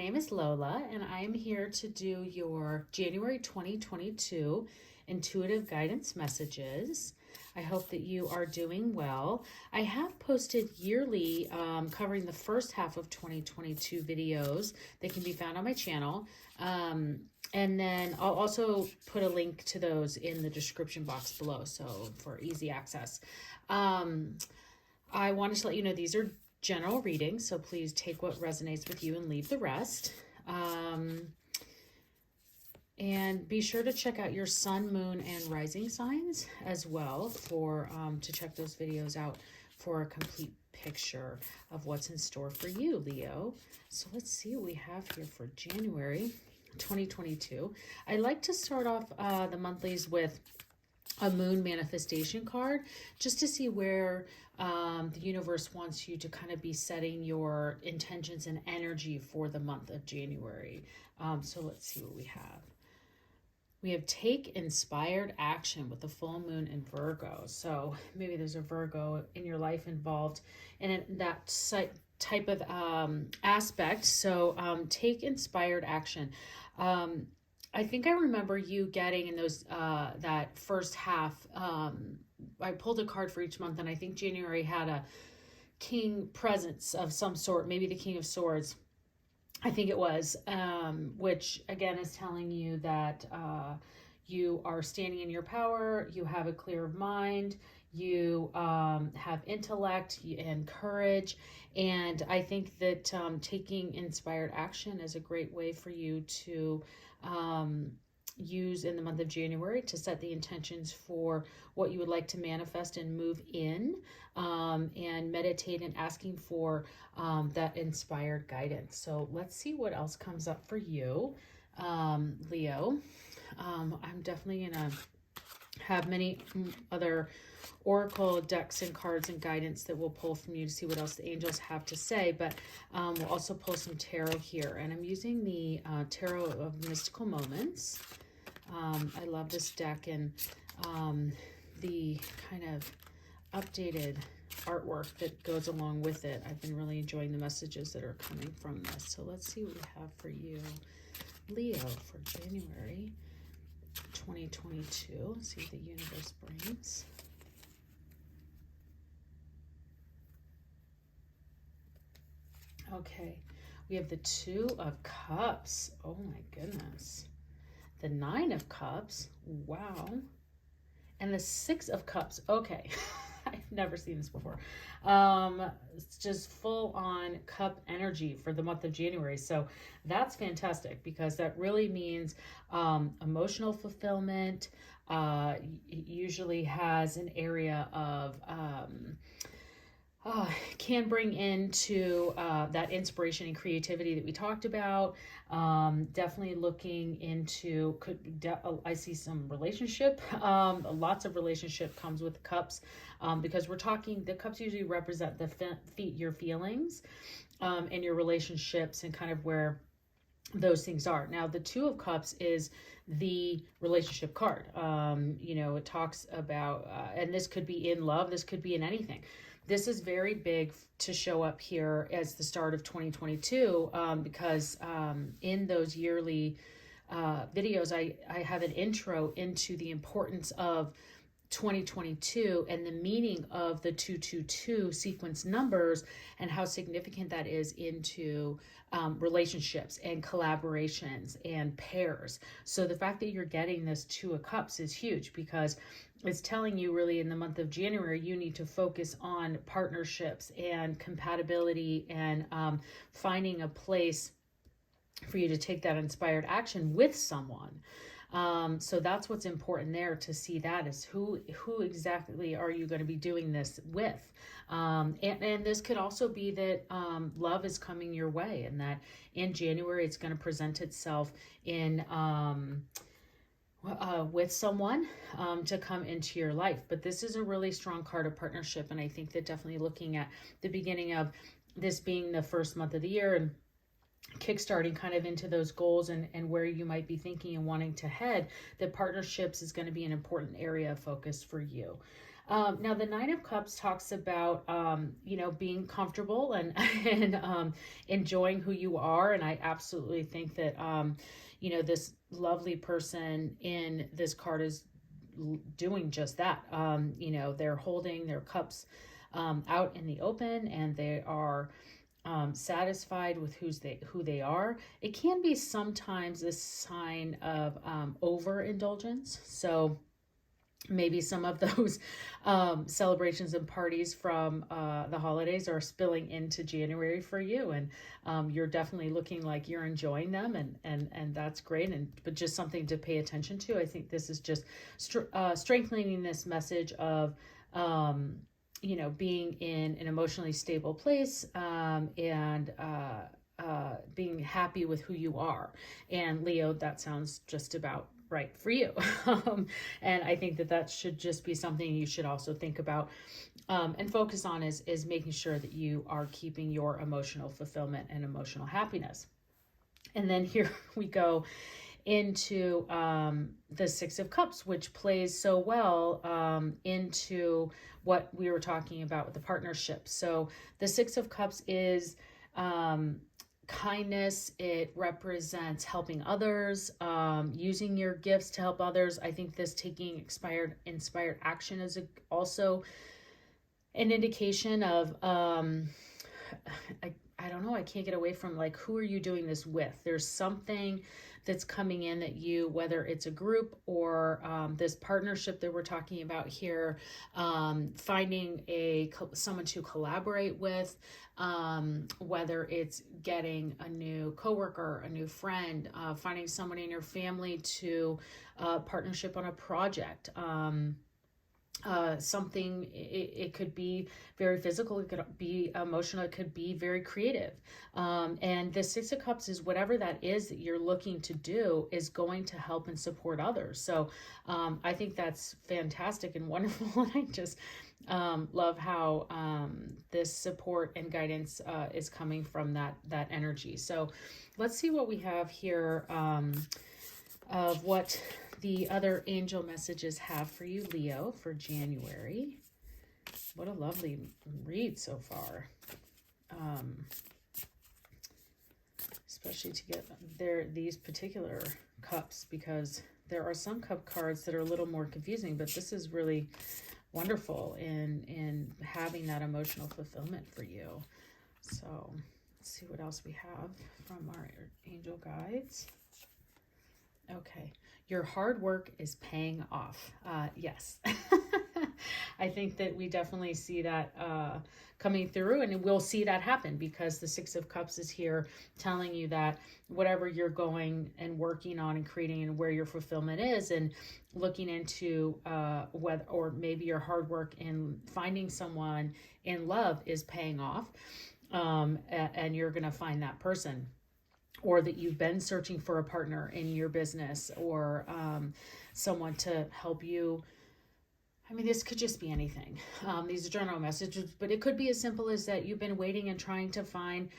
name is Lola, and I am here to do your January 2022 intuitive guidance messages. I hope that you are doing well. I have posted yearly covering the first half of 2022 videos that can be found on my channel. And then I'll also put a link to those in the description box below, so for easy access. I wanted to let you know these are general readings, so please take what resonates with you and leave the rest. And be sure to check out your sun, moon, and rising signs as well for to check those videos out for a complete picture of what's in store for you, Leo. So let's see what we have here for January 2022. I like to start off the monthlies with a moon manifestation card, just to see where the universe wants you to kind of be setting your intentions and energy for the month of January. So let's see what we have. We have take inspired action with the full moon in Virgo. So maybe there's a Virgo in your life involved in that type of aspect. So take inspired action. I think I remember you getting in those that first half. I pulled a card for each month, and I think January had a king presence of some sort, maybe the King of Swords. I think it was, which again is telling you that you are standing in your power, you have a clear mind, you have intellect and courage. And I think that taking inspired action is a great way for you to use in the month of January to set the intentions for what you would like to manifest and move in, and meditate and asking for that inspired guidance. So let's see what else comes up for you, Leo. I'm definitely gonna have many other oracle decks and cards and guidance that we'll pull from you to see what else the angels have to say, but we'll also pull some tarot here, and I'm using the Tarot of Mystical Moments. I love this deck, and the kind of updated artwork that goes along with it. I've been really enjoying the messages that are coming from this. So let's see what we have for you, Leo, for January 2022. Let's see what the universe brings. Okay, we have the Two of Cups. Oh my goodness. The Nine of Cups. Wow. And the Six of Cups. Okay. I've never seen this before. It's just full on cup energy for the month of January. So that's fantastic, because that really means emotional fulfillment. It usually has an area of can bring into that inspiration and creativity that we talked about. Definitely looking into, I see some relationship. Lots of relationship comes with cups, because we're talking, the cups usually represent your feelings and your relationships and kind of where those things are. Now, the Two of Cups is the relationship card. It talks about, and this could be in love, this could be in anything. This is very big to show up here as the start of 2022, because in those yearly videos, I have an intro into the importance of 2022 and the meaning of the 222 sequence numbers and how significant that is into relationships and collaborations and pairs. So the fact that you're getting this Two of Cups is huge, because it's telling you really in the month of January, you need to focus on partnerships and compatibility and finding a place for you to take that inspired action with someone. So that's what's important there, to see that is who exactly are you going to be doing this with. And this could also be that love is coming your way, and that in January it's going to present itself in with someone to come into your life. But this is a really strong card of partnership, and I think that definitely looking at the beginning of this being the first month of the year and kickstarting kind of into those goals and where you might be thinking and wanting to head, that partnerships is going to be an important area of focus for you. Now the Nine of Cups talks about, you know, being comfortable and, and enjoying who you are. And I absolutely think that, you know, this lovely person in this card is doing just that. You know, they're holding their cups out in the open, and they are satisfied with who they are. It can be sometimes a sign of overindulgence. So maybe some of those celebrations and parties from the holidays are spilling into January for you, and you're definitely looking like you're enjoying them, and that's great. But just something to pay attention to. I think this is just strengthening this message of you know, being in an emotionally stable place, and being happy with who you are. And Leo, that sounds just about right for you. And I think that that should just be something you should also think about and focus on, is making sure that you are keeping your emotional fulfillment and emotional happiness. And then here we go into the Six of Cups, which plays so well into what we were talking about with the partnership. So the Six of Cups is kindness. It represents helping others, using your gifts to help others. I think this taking inspired action is also an indication of I don't know, I can't get away from, like, who are you doing this with? There's something that's coming in that you, whether it's a group or this partnership that we're talking about here, finding someone to collaborate with, whether it's getting a new coworker, a new friend, finding someone in your family to partnership on a project. Something, it could be very physical, it could be emotional, it could be very creative. And the Six of Cups is whatever that is that you're looking to do is going to help and support others. So I think that's fantastic and wonderful. And I just love how this support and guidance is coming from that energy. So let's see what we have here of what the other angel messages have for you, Leo, for January. What a lovely read so far. Especially to get these particular cups, because there are some cup cards that are a little more confusing, but this is really wonderful in having that emotional fulfillment for you. So let's see what else we have from our angel guides. Okay, your hard work is paying off. Yes, I think that we definitely see that coming through, and we'll see that happen because the Six of Cups is here telling you that whatever you're going and working on and creating and where your fulfillment is, and looking into whether, or maybe your hard work in finding someone in love is paying off, and you're going to find that person. Or that you've been searching for a partner in your business, or someone to help you. I mean, this could just be anything. These are general messages, but it could be as simple as that you've been waiting and trying to find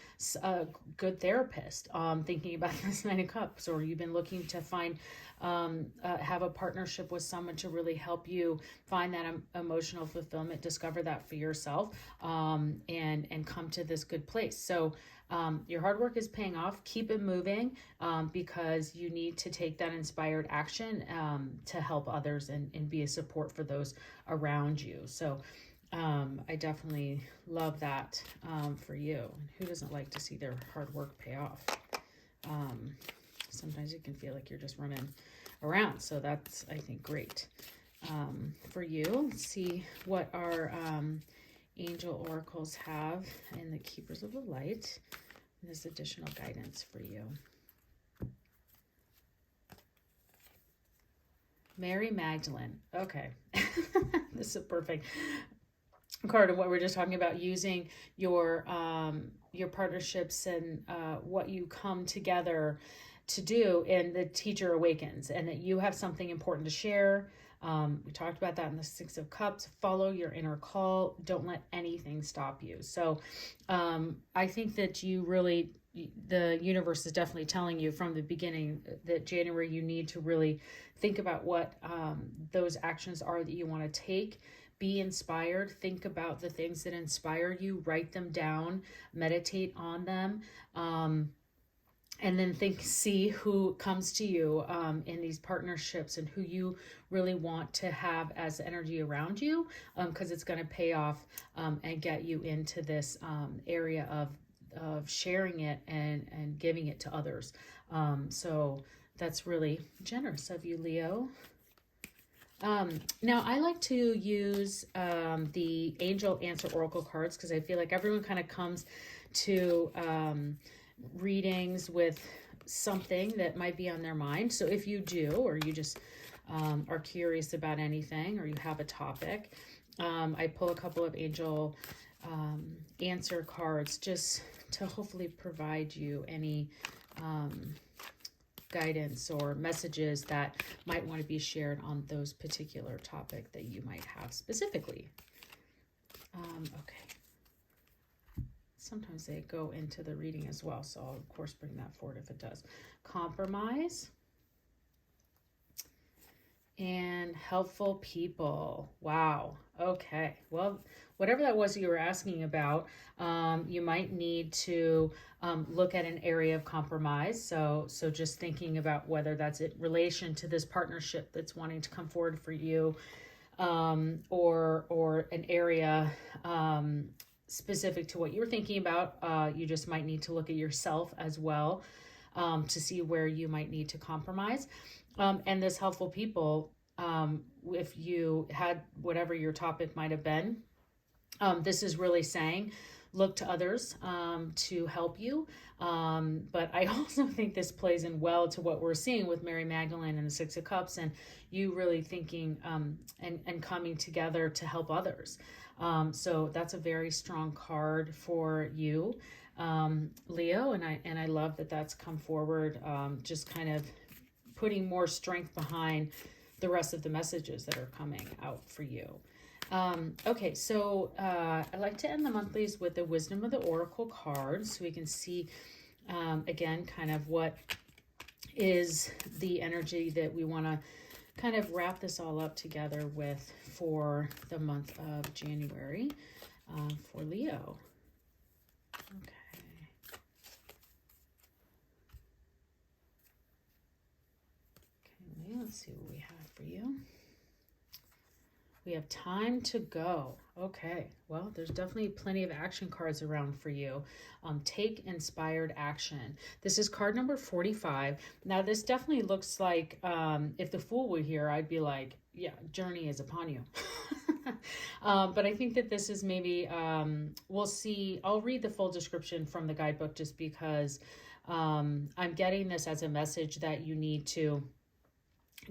a good therapist, thinking about this Nine of Cups, or you've been looking to find, have a partnership with someone to really help you find that emotional fulfillment, discover that for yourself, and come to this good place. So your hard work is paying off. Keep it moving, because you need to take that inspired action to help others and be a support for those around you. So I definitely love that for you. Who doesn't like to see their hard work pay off? Sometimes it can feel like you're just running around. So that's, I think, great for you. Let's see what our angel oracles have in the Keepers of the Light. This additional guidance for you. Mary Magdalene. Okay. This is a perfect card of what we're just talking about, using your partnerships and what you come together to do, and the teacher awakens, and that you have something important to share. We talked about that in the Six of Cups. Follow your inner call. Don't let anything stop you. So I think that you really, the universe is definitely telling you from the beginning that January, you need to really think about what those actions are that you want to take, be inspired. Think about the things that inspire you, write them down, meditate on them. And then see who comes to you in these partnerships and who you really want to have as energy around you, because it's going to pay off and get you into this area of sharing it and giving it to others. So that's really generous of you, Leo. Now, I like to use the Angel Answer Oracle cards because I feel like everyone kind of comes to readings with something that might be on their mind. So if you do, or you just are curious about anything, or you have a topic, I pull a couple of Angel Answer cards just to hopefully provide you any guidance or messages that might want to be shared on those particular topic that you might have specifically. Okay. Sometimes they go into the reading as well, so I'll of course bring that forward if it does. Compromise and helpful people. Wow. Okay. Well, whatever that was you were asking about, you might need to look at an area of compromise. So just thinking about whether that's in relation to this partnership that's wanting to come forward for you, or an area specific to what you're thinking about. You just might need to look at yourself as well to see where you might need to compromise. And this helpful people, if you had whatever your topic might have been, this is really saying, look to others to help you. But I also think this plays in well to what we're seeing with Mary Magdalene and the Six of Cups, and you really thinking and coming together to help others. So that's a very strong card for you, Leo. And I love that that's come forward, just kind of putting more strength behind the rest of the messages that are coming out for you. Okay, so I like to end the monthlies with the Wisdom of the Oracle cards, so we can see, again, kind of what is the energy that we want to kind of wrap this all up together with for the month of January for Leo. Okay. Okay, let's see what we have for you. We have time to go. Okay, well, there's definitely plenty of action cards around for you. Take inspired action. This is card number 45. Now, this definitely looks like, if the Fool were here, I'd be like, yeah, journey is upon you. But I think that this is maybe, we'll see. I'll read the full description from the guidebook just because I'm getting this as a message that you need to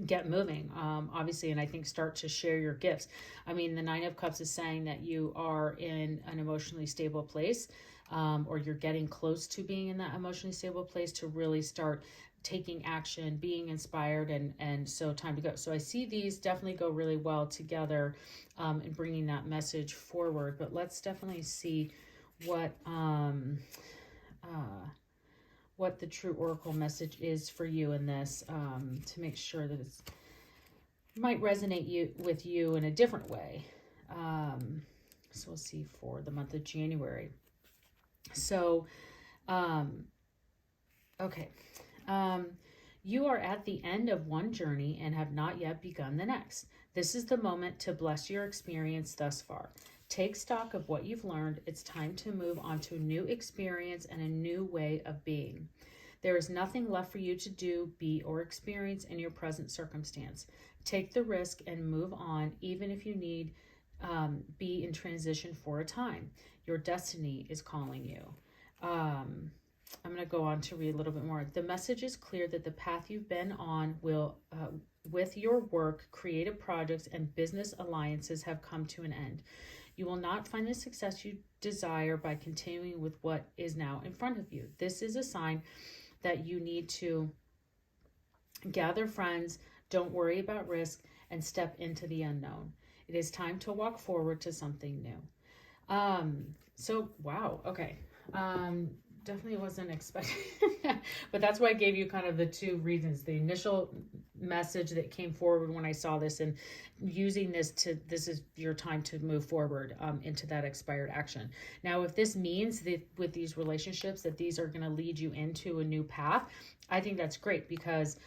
get moving, obviously, and I think start to share your gifts. I mean, the Nine of Cups is saying that you are in an emotionally stable place, or you're getting close to being in that emotionally stable place to really start taking action, being inspired, and so time to go. So I see these definitely go really well together in bringing that message forward. But let's definitely see what the true oracle message is for you in this, to make sure that it might resonate with you in a different way. So we'll see for the month of January. So, okay. You are at the end of one journey and have not yet begun the next. This is the moment to bless your experience thus far. Take stock of what you've learned. It's time to move on to a new experience and a new way of being. There is nothing left for you to do, be, or experience in your present circumstance. Take the risk and move on, even if you need be in transition for a time. Your destiny is calling you. I'm going to go on to read a little bit more. The message is clear that the path you've been on will, with your work, creative projects, and business alliances have come to an end. You will not find the success you desire by continuing with what is now in front of you. This is a sign that you need to gather friends, don't worry about risk, and step into the unknown. It is time to walk forward to something new. So, wow, okay. definitely wasn't expecting but that's why I gave you kind of the two reasons. The initial message that came forward when I saw this, and using this is your time to move forward into that expired action. Now, if this means that with these relationships that these are going to lead you into a new path, I think that's great, because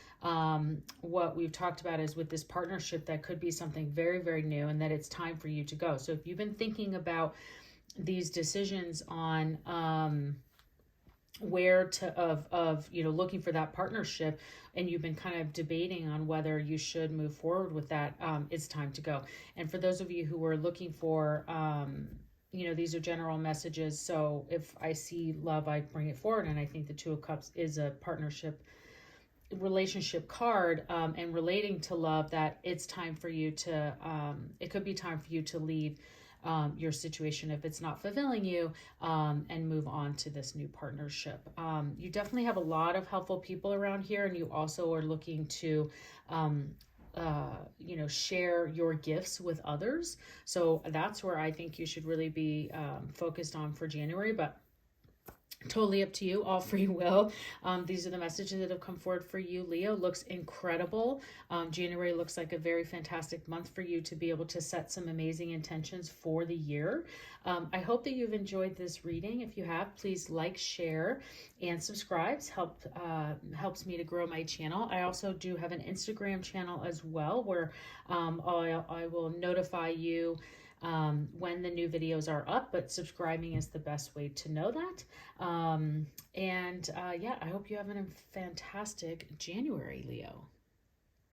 what we've talked about is with this partnership, that could be something very, very new, and that it's time for you to go. So if you've been thinking about these decisions on where to of looking for that partnership, and you've been kind of debating on whether you should move forward with that, it's time to go. And for those of you who are looking for these are general messages, so if I see love, I bring it forward, and I think the Two of Cups is a partnership relationship card, and relating to love, that it's time for you to it could be time for you to leave your situation if it's not fulfilling you, and move on to this new partnership. You definitely have a lot of helpful people around here, and you also are looking to share your gifts with others. So that's where I think you should really be focused on for January, but totally up to you, all free will. These are the messages that have come forward for you, Leo. Looks incredible. January looks like a very fantastic month for you to be able to set some amazing intentions for the year. I hope that you've enjoyed this reading. If you have, please like, share, and subscribe. Helps me to grow my channel. I also do have an Instagram channel as well, where I will notify you when the new videos are up, but subscribing is the best way to know that. I hope you have a fantastic January, Leo.